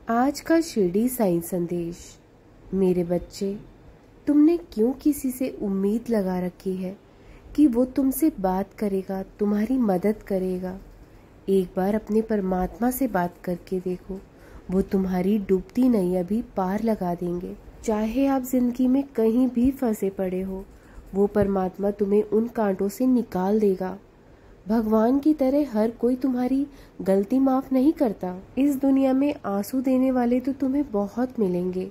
आज का शिरडी साईं संदेश। मेरे बच्चे, तुमने क्यों किसी से उम्मीद लगा रखी है कि वो तुमसे बात करेगा, तुम्हारी मदद करेगा। एक बार अपने परमात्मा से बात करके देखो, वो तुम्हारी डूबती नैया भी पार लगा देंगे। चाहे आप जिंदगी में कहीं भी फंसे पड़े हो, वो परमात्मा तुम्हें उन कांटों से निकाल देगा। भगवान की तरह हर कोई तुम्हारी गलती माफ नहीं करता। इस दुनिया में आंसू देने वाले तो तुम्हें बहुत मिलेंगे,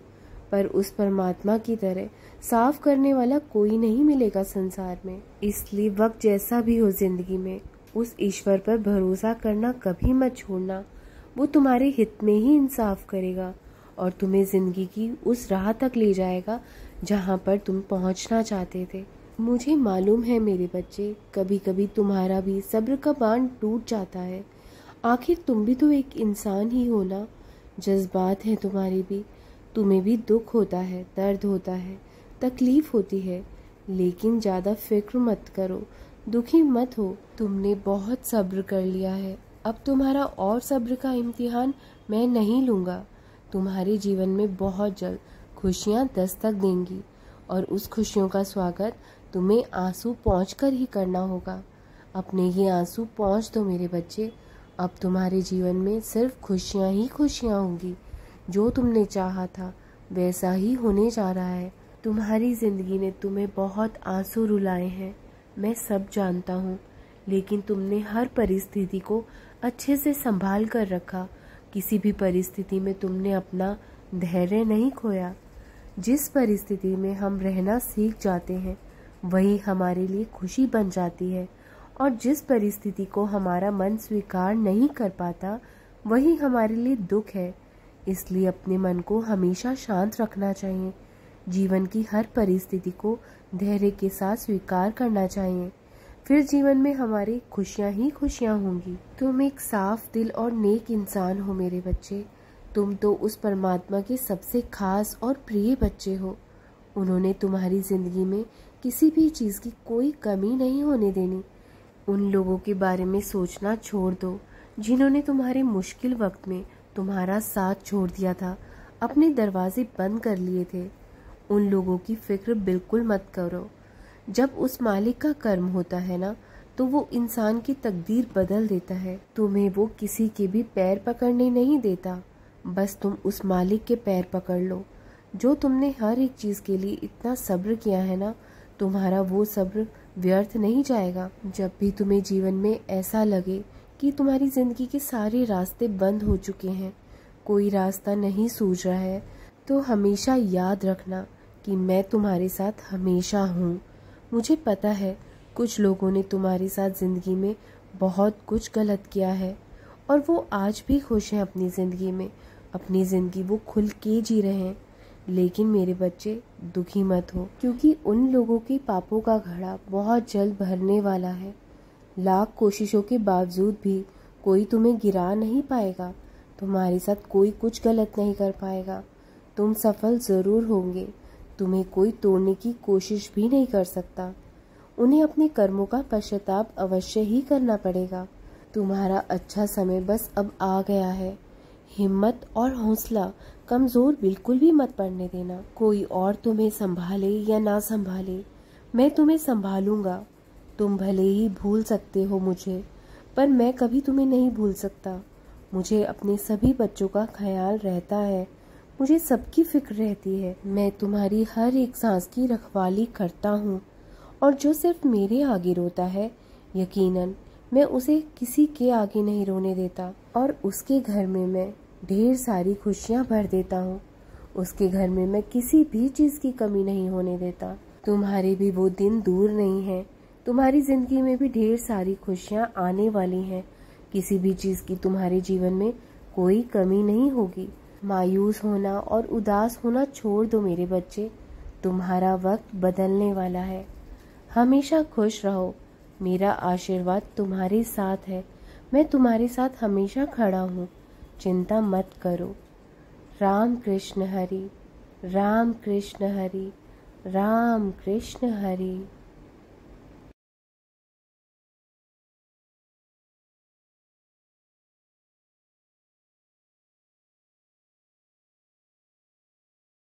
पर उस परमात्मा की तरह साफ करने वाला कोई नहीं मिलेगा संसार में। इसलिए वक्त जैसा भी हो जिंदगी में, उस ईश्वर पर भरोसा करना कभी मत छोड़ना। वो तुम्हारे हित में ही इंसाफ करेगा और तुम्हें जिंदगी की उस राह तक ले जाएगा जहाँ पर तुम पहुँचना चाहते थे। मुझे मालूम है मेरे बच्चे, कभी कभी तुम्हारा भी सब्र का बांध टूट जाता है। आखिर तुम भी तो एक इंसान ही हो ना। जज्बात हैं तुम्हारे भी, तुम्हें भी दुख होता है, दर्द होता है, तकलीफ होती है, लेकिन ज़्यादा फिक्र मत करो, दुखी मत हो। तुमने बहुत सब्र कर लिया है, अब तुम्हारा और सब्र का इम्तिहान मैं नहीं लूँगा। तुम्हारे जीवन में बहुत जल्द खुशियाँ दस्तक देंगी और उस खुशियों का स्वागत तुम्हें आंसू पोंछकर ही करना होगा। अपने ये आंसू पोंछ दो मेरे बच्चे। अब तुम्हारे जीवन में सिर्फ खुशियाँ ही खुशियाँ होंगी। जो तुमने चाहा था वैसा ही होने जा रहा है। तुम्हारी ज़िंदगी ने तुम्हें बहुत आंसू रुलाए हैं, मैं सब जानता हूँ, लेकिन तुमने हर परिस्थिति को अच्छे से संभाल कर रखा। किसी भी परिस्थिति में तुमने अपना धैर्य नहीं खोया। जिस परिस्थिति में हम रहना सीख जाते हैं वही हमारे लिए खुशी बन जाती है, और जिस परिस्थिति को हमारा मन स्वीकार नहीं कर पाता वही हमारे लिए दुख है। इसलिए अपने मन को हमेशा शांत रखना चाहिए। जीवन की हर परिस्थिति को धैर्य के साथ स्वीकार करना चाहिए, फिर जीवन में हमारी खुशियाँ ही खुशियाँ होंगी। तुम एक साफ दिल और नेक इंसान हो मेरे बच्चे। तुम तो उस परमात्मा के सबसे खास और प्रिय बच्चे हो। उन्होंने तुम्हारी जिंदगी में किसी भी चीज़ की कोई कमी नहीं होने देनी। उन लोगों के बारे में सोचना छोड़ दो जिन्होंने तुम्हारे मुश्किल वक्त में तुम्हारा साथ छोड़ दिया था, अपने दरवाजे बंद कर लिए थे। उन लोगों की फिक्र बिल्कुल मत करो। जब उस मालिक का कर्म होता है ना, तो वो इंसान की तकदीर बदल देता है। तुम्हें वो किसी के भी पैर पकड़ने नहीं देता, बस तुम उस मालिक के पैर पकड़ लो। जो तुमने हर एक चीज़ के लिए इतना सब्र किया है ना, तुम्हारा वो सब्र व्यर्थ नहीं जाएगा। जब भी तुम्हें जीवन में ऐसा लगे कि तुम्हारी ज़िंदगी के सारे रास्ते बंद हो चुके हैं, कोई रास्ता नहीं सूझ रहा है, तो हमेशा याद रखना कि मैं तुम्हारे साथ हमेशा हूँ। मुझे पता है कुछ लोगों ने तुम्हारे साथ ज़िंदगी में बहुत कुछ गलत किया है और वो आज भी खुश हैं अपनी ज़िंदगी में। अपनी ज़िंदगी वो खुल के जी रहे हैं। लेकिन मेरे बच्चे, दुखी मत हो, क्योंकि उन लोगों के पापों का घड़ा बहुत जल्द भरने वाला है। लाख कोशिशों के बावजूद भी कोई तुम्हें गिरा नहीं पाएगा। तुम्हारे साथ कोई कुछ गलत नहीं कर पाएगा। तुम सफल ज़रूर होंगे। तुम्हें कोई तोड़ने की कोशिश भी नहीं कर सकता। उन्हें अपने कर्मों का पश्चाताप अवश्य ही करना पड़ेगा। तुम्हारा अच्छा समय बस अब आ गया है। हिम्मत और हौसला कमज़ोर बिल्कुल भी मत पड़ने देना। कोई और तुम्हें संभाले या ना संभाले, मैं तुम्हें संभालूंगा। तुम भले ही भूल सकते हो मुझे, पर मैं कभी तुम्हें नहीं भूल सकता। मुझे अपने सभी बच्चों का ख्याल रहता है, मुझे सबकी फिक्र रहती है। मैं तुम्हारी हर एक सांस की रखवाली करता हूँ, और जो सिर्फ मेरे आगे रोता है, यकीनन मैं उसे किसी के आगे नहीं रोने देता, और उसके घर में मैं ढेर सारी खुशियाँ भर देता हूँ। उसके घर में मैं किसी भी चीज़ की कमी नहीं होने देता। तुम्हारे भी वो दिन दूर नहीं है। तुम्हारी ज़िंदगी में भी ढेर सारी खुशियाँ आने वाली हैं। किसी भी चीज़ की तुम्हारे जीवन में कोई कमी नहीं होगी। मायूस होना और उदास होना छोड़ दो मेरे बच्चे। तुम्हारा वक्त बदलने वाला है। हमेशा खुश रहो। मेरा आशीर्वाद तुम्हारे साथ है। मैं तुम्हारे साथ हमेशा खड़ा हूँ। चिंता मत करो। राम कृष्ण हरि, राम कृष्ण हरि, राम कृष्ण हरि।